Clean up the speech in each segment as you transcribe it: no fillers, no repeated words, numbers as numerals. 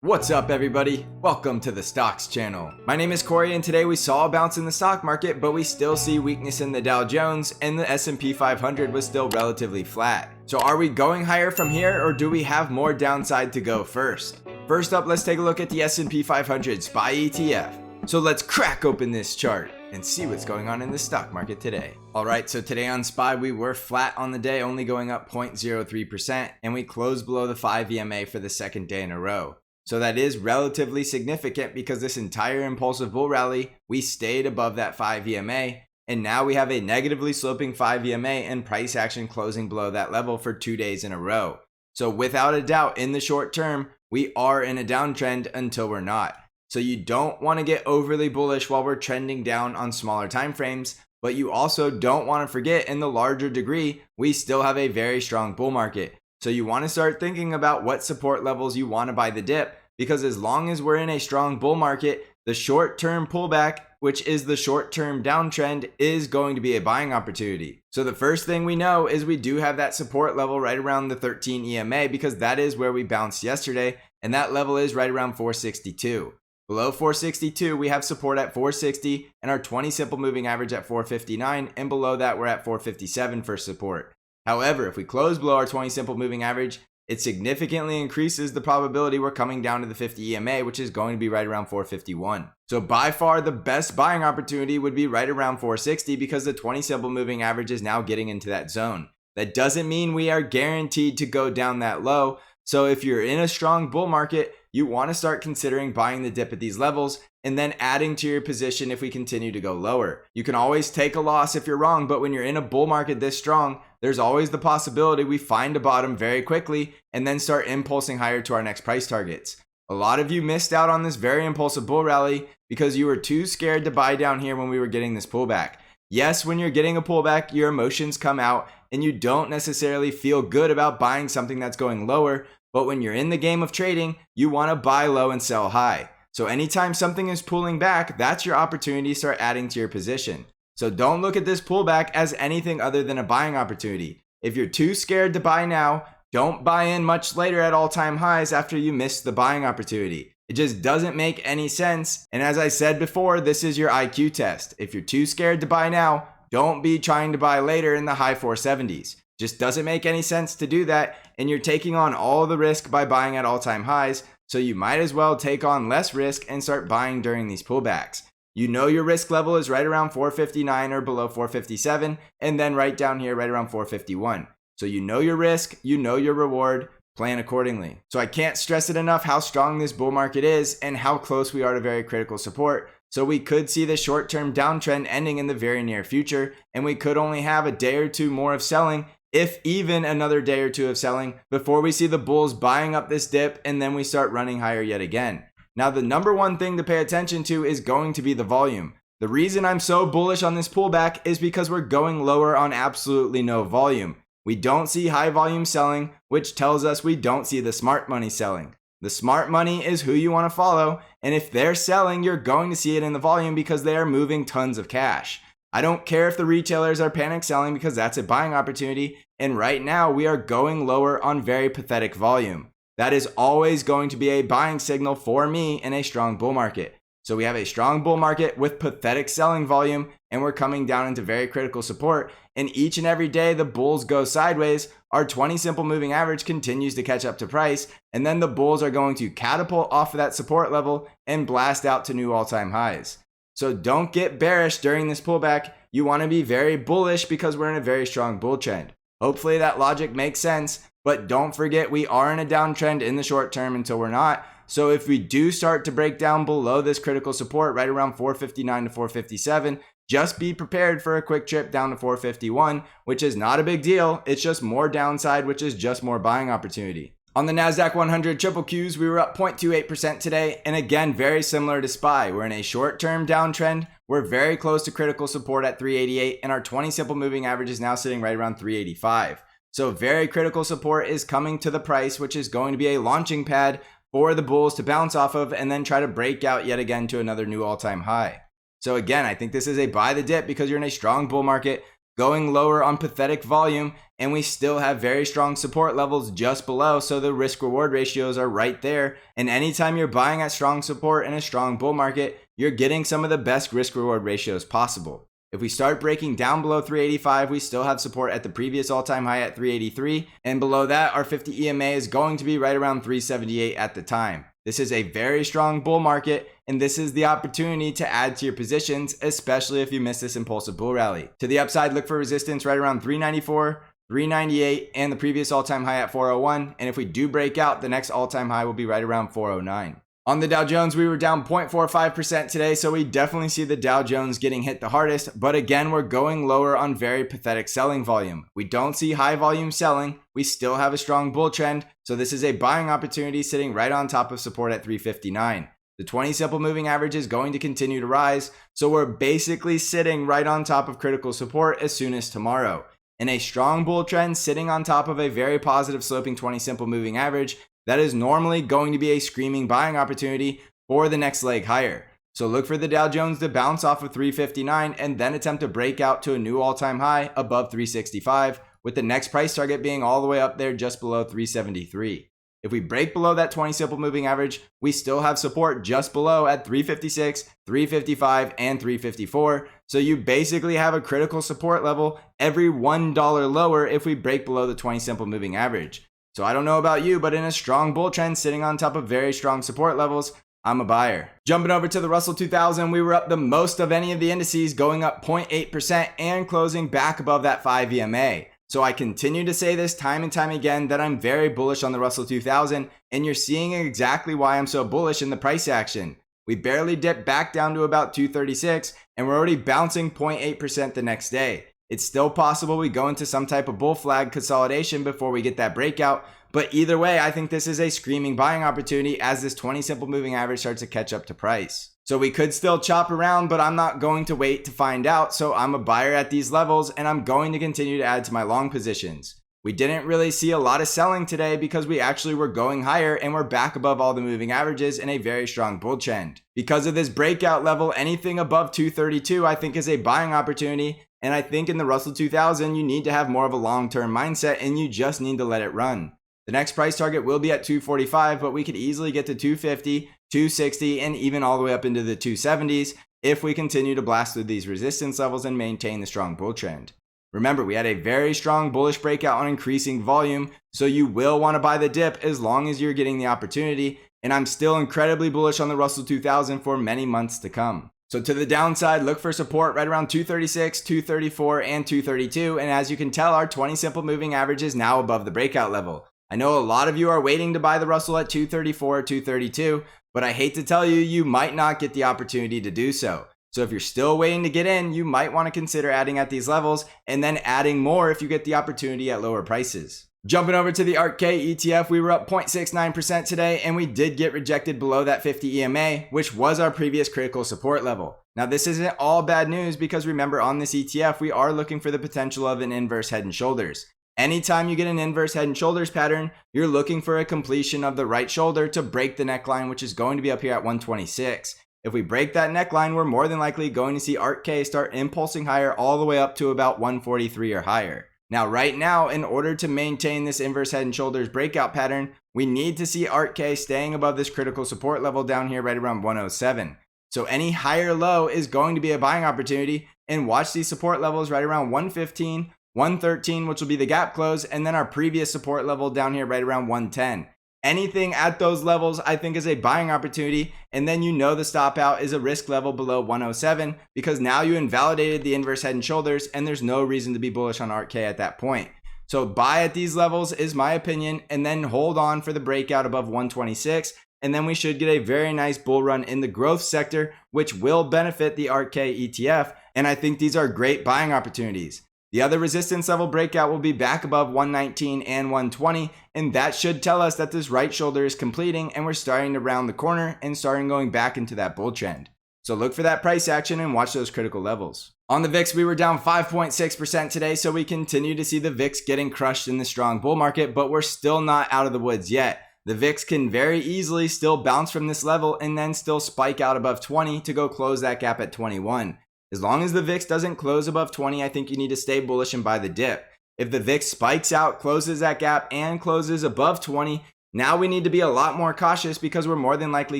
What's up everybody? Welcome to the Stocks channel. My name is Corey and today we saw a bounce in the stock market, but we still see weakness in the Dow Jones and the S&P 500 was still relatively flat. So are we going higher from here or do we have more downside to go first? First up, let's take a look at the S&P 500 SPY ETF. So let's crack open this chart and see what's going on in the stock market today. Alright, so today on SPY we were flat on the day, only going up 0.03%, and we closed below the 5 EMA for the second day in a row. So that is relatively significant because this entire impulsive bull rally, we stayed above that 5 EMA, and now we have a negatively sloping 5 EMA and price action closing below that level for 2 days in a row. So without a doubt, in the short term, we are in a downtrend until we're not. So you don't want to get overly bullish while we're trending down on smaller time frames, but you also don't want to forget in the larger degree, we still have a very strong bull market. So you want to start thinking about what support levels you want to buy the dip, because as long as we're in a strong bull market, the short-term pullback, which is the short-term downtrend, is going to be a buying opportunity. So the first thing we know is we do have that support level right around the 13 EMA because that is where we bounced yesterday, and that level is right around 462. Below 462, we have support at 460 and our 20 simple moving average at 459, and below that we're at 457 for support. However, if we close below our 20 simple moving average, it significantly increases the probability we're coming down to the 50 EMA, which is going to be right around 451. So by far the best buying opportunity would be right around 460 because the 20 simple moving average is now getting into that zone. That doesn't mean we are guaranteed to go down that low. So if you're in a strong bull market, you want to start considering buying the dip at these levels and then adding to your position if we continue to go lower. You can always take a loss if you're wrong, but when you're in a bull market this strong, there's always the possibility we find a bottom very quickly and then start impulsing higher to our next price targets. A lot of you missed out on this very impulsive bull rally because you were too scared to buy down here when we were getting this pullback. Yes, when you're getting a pullback, your emotions come out and you don't necessarily feel good about buying something that's going lower, but when you're in the game of trading, you want to buy low and sell high. So anytime something is pulling back, that's your opportunity to start adding to your position. So don't look at this pullback as anything other than a buying opportunity. If you're too scared to buy now, don't buy in much later at all-time highs after you miss the buying opportunity. It just doesn't make any sense. And as I said before, this is your IQ test. If you're too scared to buy now, don't be trying to buy later in the high 470s. Just doesn't make any sense to do that, and you're taking on all the risk by buying at all-time highs, so you might as well take on less risk and start buying during these pullbacks. You know your risk level is right around 459 or below 457, and then right down here right around 451. So you know your risk, you know your reward, plan accordingly. So I can't stress it enough how strong this bull market is and how close we are to very critical support. So we could see the short-term downtrend ending in the very near future, and we could only have a day or two more of selling, if even another day or two of selling, before we see the bulls buying up this dip and then we start running higher yet again. Now the number one thing to pay attention to is going to be the volume. The reason I'm so bullish on this pullback is because we're going lower on absolutely no volume. We don't see high volume selling, which tells us we don't see the smart money selling. The smart money is who you want to follow, and if they're selling, you're going to see it in the volume because they are moving tons of cash. I don't care if the retailers are panic selling because that's a buying opportunity, and right now we are going lower on very pathetic volume. That is always going to be a buying signal for me in a strong bull market. So we have a strong bull market with pathetic selling volume, and we're coming down into very critical support, and each and every day the bulls go sideways, our 20 simple moving average continues to catch up to price, and then the bulls are going to catapult off of that support level and blast out to new all-time highs. So don't get bearish during this pullback. You want to be very bullish because we're in a very strong bull trend. Hopefully that logic makes sense, but don't forget we are in a downtrend in the short term until we're not. So if we do start to break down below this critical support right around 459 to 457, just be prepared for a quick trip down to 451, which is not a big deal. It's just more downside, which is just more buying opportunity. On the NASDAQ 100 QQQs, we were up 0.28% today, and again, very similar to SPY. We're in a short-term downtrend. We're very close to critical support at 388, and our 20 simple moving average is now sitting right around 385. So very critical support is coming to the price, which is going to be a launching pad for the bulls to bounce off of and then try to break out yet again to another new all-time high. So again, I think this is a buy the dip because you're in a strong bull market. going lower on pathetic volume, and we still have very strong support levels just below, so the risk reward ratios are right there. And anytime you're buying at strong support in a strong bull market, you're getting some of the best risk reward ratios possible. If we start breaking down below 385, we still have support at the previous all-time high at 383, and below that our 50 EMA is going to be right around 378 at the time. This is a very strong bull market, and this is the opportunity to add to your positions, especially if you miss this impulsive bull rally. To the upside, look for resistance right around 394, 398, and the previous all-time high at 401. And if we do break out, the next all-time high will be right around 409. On the Dow Jones, we were down 0.45% today, so we definitely see the Dow Jones getting hit the hardest, but again, we're going lower on very pathetic selling volume. We don't see high volume selling, we still have a strong bull trend, so this is a buying opportunity sitting right on top of support at 359. The 20 simple moving average is going to continue to rise, so we're basically sitting right on top of critical support as soon as tomorrow. In a strong bull trend sitting on top of a very positive sloping 20 simple moving average, that is normally going to be a screaming buying opportunity for the next leg higher. So look for the Dow Jones to bounce off of 359 and then attempt to break out to a new all-time high above 365, with the next price target being all the way up there just below 373. If we break below that 20 simple moving average, we still have support just below at 356, 355, and 354. So you basically have a critical support level every $1 lower if we break below the 20 simple moving average. So I don't know about you, but in a strong bull trend sitting on top of very strong support levels, I'm a buyer. Jumping over to the Russell 2000, we were up the most of any of the indices, going up 0.8% and closing back above that 5 EMA. So I continue to say this time and time again that I'm very bullish on the Russell 2000, and you're seeing exactly why I'm so bullish in the price action. We barely dipped back down to about 236, and we're already bouncing 0.8% the next day. It's still possible we go into some type of bull flag consolidation before we get that breakout, but either way, I think this is a screaming buying opportunity as this 20 simple moving average starts to catch up to price. So we could still chop around, but I'm not going to wait to find out, so I'm a buyer at these levels, and I'm going to continue to add to my long positions. We didn't really see a lot of selling today because we actually were going higher and we're back above all the moving averages in a very strong bull trend. Because of this breakout level, anything above 232 I think is a buying opportunity, and I think in the Russell 2000 you need to have more of a long-term mindset and you just need to let it run. The next price target will be at 245, but we could easily get to 250, 260, and even all the way up into the 270s if we continue to blast through these resistance levels and maintain the strong bull trend. Remember, we had a very strong bullish breakout on increasing volume, so you will want to buy the dip as long as you're getting the opportunity, and I'm still incredibly bullish on the Russell 2000 for many months to come. So to the downside, look for support right around 236, 234, and 232, and as you can tell, our 20 simple moving average is now above the breakout level. I know a lot of you are waiting to buy the Russell at 234 or 232, but I hate to tell you, you might not get the opportunity to do so. So if you're still waiting to get in, you might want to consider adding at these levels and then adding more if you get the opportunity at lower prices. Jumping over to the ARKK ETF, we were up 0.69% today, and we did get rejected below that 50 EMA, which was our previous critical support level. Now this isn't all bad news because remember, on this ETF, we are looking for the potential of an inverse head and shoulders. Anytime you get an inverse head and shoulders pattern, you're looking for a completion of the right shoulder to break the neckline, which is going to be up here at 126. If we break that neckline, we're more than likely going to see ARKK start impulsing higher all the way up to about 143 or higher. Now, right now, in order to maintain this inverse head and shoulders breakout pattern, we need to see ARKK staying above this critical support level down here right around 107. So any higher low is going to be a buying opportunity, and watch these support levels right around 115, 113, which will be the gap close, and then our previous support level down here right around 110. Anything at those levels I think is a buying opportunity, and then you know the stop out is a risk level below 107 because now you invalidated the inverse head and shoulders and there's no reason to be bullish on ARKK at that point. So buy at these levels is my opinion, and then hold on for the breakout above 126, and then we should get a very nice bull run in the growth sector, which will benefit the ARKK ETF, and I think these are great buying opportunities. The other resistance level breakout will be back above 119 and 120, and that should tell us that this right shoulder is completing and we're starting to round the corner and starting going back into that bull trend. So look for that price action and watch those critical levels. On the VIX, we were down 5.6% today, so we continue to see the VIX getting crushed in the strong bull market, but we're still not out of the woods yet. The VIX can very easily still bounce from this level and then still spike out above 20 to go close that gap at 21. As long as the VIX doesn't close above 20, I think you need to stay bullish and buy the dip. If the VIX spikes out, closes that gap, and closes above 20, now we need to be a lot more cautious because we're more than likely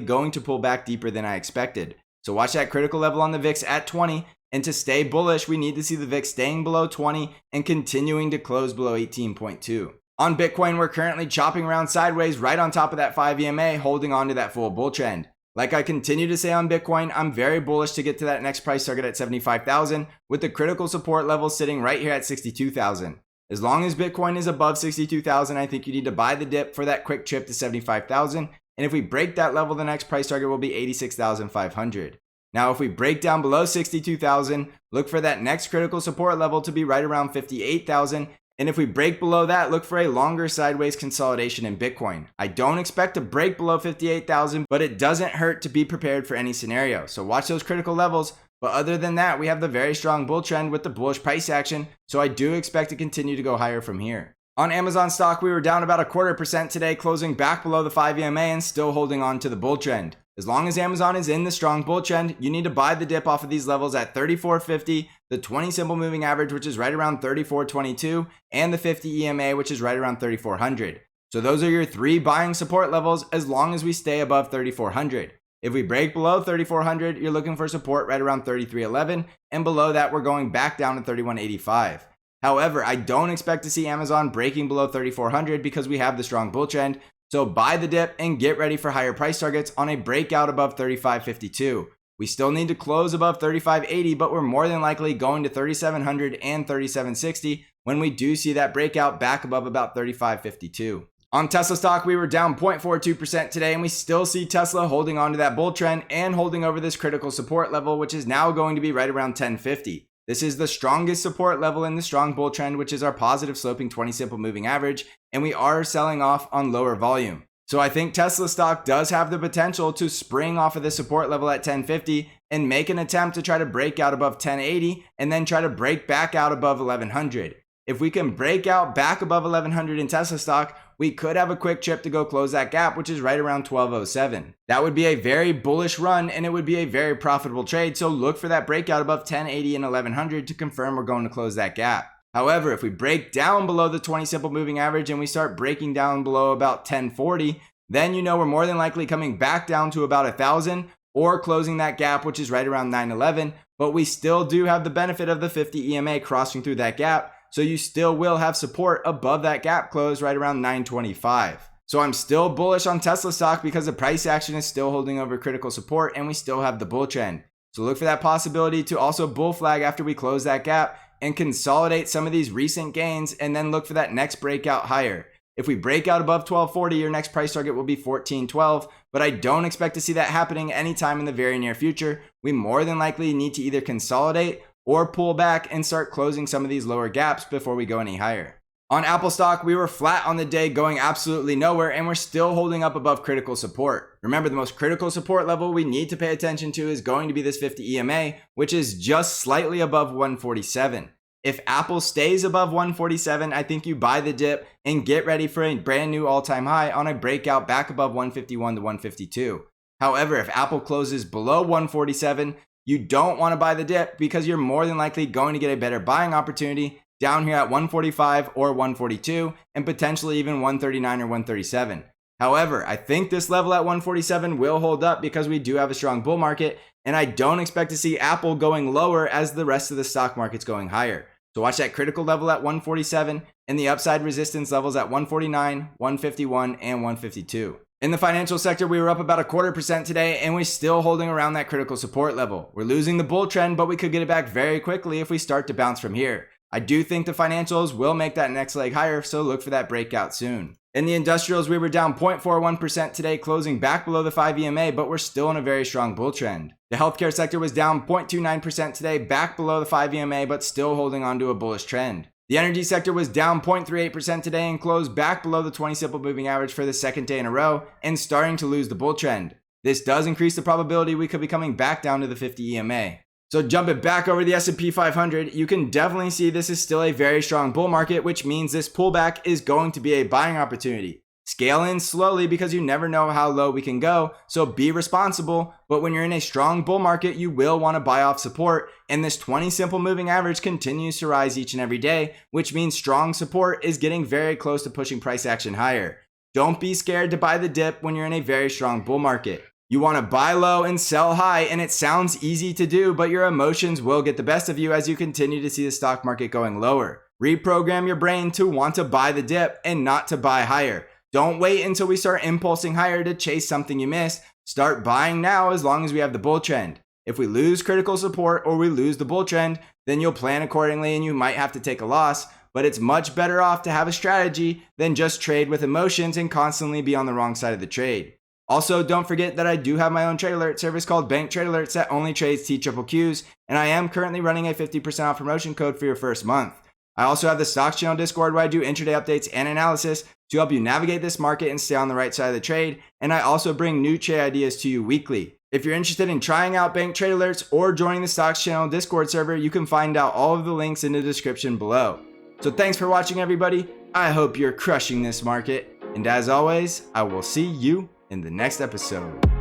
going to pull back deeper than I expected. So watch that critical level on the VIX at 20, and to stay bullish, we need to see the VIX staying below 20 and continuing to close below 18.2. On Bitcoin, we're currently chopping around sideways right on top of that 5 EMA, holding on to that full bull trend. Like I continue to say on Bitcoin, I'm very bullish to get to that next price target at 75,000 with the critical support level sitting right here at 62,000. As long as Bitcoin is above 62,000, I think you need to buy the dip for that quick trip to 75,000. And if we break that level, the next price target will be 86,500. Now, if we break down below 62,000, look for that next critical support level to be right around 58,000. And if we break below that, look for a longer sideways consolidation in Bitcoin. I don't expect to break below 58,000, but it doesn't hurt to be prepared for any scenario. So watch those critical levels. But other than that, we have the very strong bull trend with the bullish price action. So I do expect to continue to go higher from here. On Amazon stock, we were down about 0.25% today, closing back below the 5 EMA and still holding on to the bull trend. As long as Amazon is in the strong bull trend, you need to buy the dip off of these levels at 34.50, the 20 simple moving average, which is right around 34.22, and the 50 EMA, which is right around 3400. So those are your 3 buying support levels as long as we stay above 3400. If we break below 3400, you're looking for support right around 3311, and below that, we're going back down to 3185. However, I don't expect to see Amazon breaking below 3400 because we have the strong bull trend. So buy the dip and get ready for higher price targets on a breakout above 3552. We still need to close above 3580, but we're more than likely going to 3700 and 3760 when we do see that breakout back above about 3552. On Tesla stock, we were down 0.42% today, and we still see Tesla holding on to that bull trend and holding over this critical support level, which is now going to be right around 1050. This is the strongest support level in the strong bull trend, which is our positive sloping 20 simple moving average, and we are selling off on lower volume. So I think Tesla stock does have the potential to spring off of this support level at 1050 and make an attempt to try to break out above 1080 and then try to break back out above 1100. If we can break out back above 1100 in Tesla stock, we could have a quick trip to go close that gap, which is right around 1207. That would be a very bullish run and it would be a very profitable trade. So look for that breakout above 1080 and 1100 to confirm we're going to close that gap. However, if we break down below the 20 simple moving average and we start breaking down below about 1040, then you know we're more than likely coming back down to about 1000 or closing that gap, which is right around 911. But we still do have the benefit of the 50 EMA crossing through that gap. So you still will have support above that gap close right around 925. So I'm still bullish on Tesla stock because the price action is still holding over critical support and we still have the bull trend. So look for that possibility to also bull flag after we close that gap and consolidate some of these recent gains and then look for that next breakout higher. If we break out above 1240, your next price target will be 1412, but I don't expect to see that happening anytime in the very near future. We more than likely need to either consolidate or pull back and start closing some of these lower gaps before we go any higher. On Apple stock, we were flat on the day, going absolutely nowhere, and we're still holding up above critical support. Remember, the most critical support level we need to pay attention to is going to be this 50 EMA, which is just slightly above 147. If Apple stays above 147, I think you buy the dip and get ready for a brand new all-time high on a breakout back above 151 to 152. However, if Apple closes below 147, you don't want to buy the dip because you're more than likely going to get a better buying opportunity down here at 145 or 142 and potentially even 139 or 137. However, I think this level at 147 will hold up because we do have a strong bull market, and I don't expect to see Apple going lower as the rest of the stock market's going higher. So watch that critical level at 147 and the upside resistance levels at 149, 151, and 152. In the financial sector, we were up about 0.25% today, and we're still holding around that critical support level. We're losing the bull trend, but we could get it back very quickly if we start to bounce from here. I do think the financials will make that next leg higher, so look for that breakout soon. In the industrials, we were down 0.41% today, closing back below the 5 EMA, but we're still in a very strong bull trend. The healthcare sector was down 0.29% today, back below the 5 EMA, but still holding on to a bullish trend. The energy sector was down 0.38% today and closed back below the 20 simple moving average for the second day in a row and starting to lose the bull trend. This does increase the probability we could be coming back down to the 50 EMA. So jumping back over the S&P 500, you can definitely see this is still a very strong bull market, which means this pullback is going to be a buying opportunity. Scale in slowly because you never know how low we can go, so be responsible. But when you're in a strong bull market, you will want to buy off support, and this 20 simple moving average continues to rise each and every day, which means strong support is getting very close to pushing price action higher. Don't be scared to buy the dip when you're in a very strong bull market. You want to buy low and sell high, and it sounds easy to do, but your emotions will get the best of you as you continue to see the stock market going lower. Reprogram your brain to want to buy the dip and not to buy higher. Don't wait until we start impulsing higher to chase something you missed. Start buying now as long as we have the bull trend. If we lose critical support or we lose the bull trend, then you'll plan accordingly and you might have to take a loss, but it's much better off to have a strategy than just trade with emotions and constantly be on the wrong side of the trade. Also, don't forget that I do have my own trade alert service called BANC Trade Alerts that only trades TQQQs, and I am currently running a 50% off promotion code for your first month. I also have the Stocks Channel Discord where I do intraday updates and analysis to help you navigate this market and stay on the right side of the trade, and I also bring new trade ideas to you weekly. If you're interested in trying out BANC Trade Alerts or joining the Stocks Channel Discord server, you can find out all of the links in the description below. So thanks for watching, everybody. I hope you're crushing this market, and as always, I will see you in the next episode.